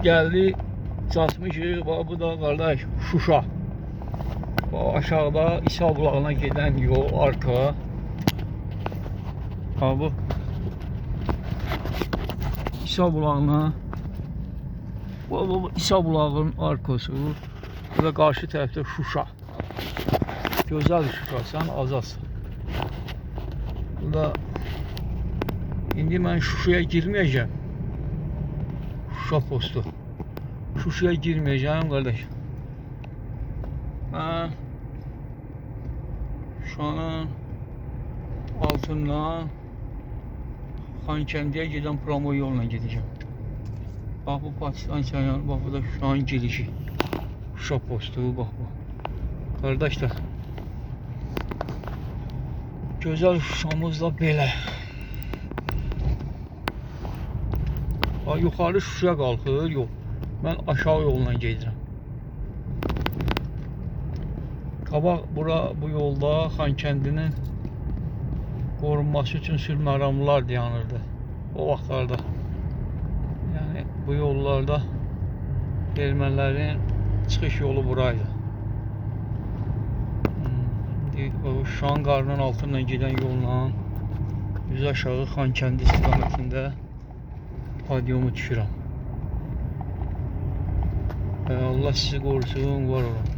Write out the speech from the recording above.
geldi çatmışıq. Bu da kardeş Şuşa. Aşağıda İsa bulağına giden yol arka. Bu İsa bulağına. Bu İsa bulağının arkası. Ve karşı tarafta Şuşa. Güzel Şuşa, sen azasın. Burada indi ben Şuşa'ya girmeyeceğim. Şuşa postu. Şuşa'ya girmeyeceğim kardeş. Ben Şuşanın altından Xankəndiyə giden promo yoluna gideceğim. Bak bu Pakistan çayları, bak bu da Şuşanın girişi. Şuşa postu, bak bu. Kardeşler, güzel Şuşamız da belə. Yuxarı Şuşaya qalxır yol. Ben aşağı yoluna gedirəm. Qabaq bu yolda Xankəndinin qorunması üçün sülh məramlılar dayanırdı. O vaxtlarda. Yani bu yollarda ermənilərin çıxış yolu buraydı. Şu an qarının altından giden yolla yüz aşağı Xankəndi istiqamətində podiumu düşürəm. Allah sizi qorusun, var olun.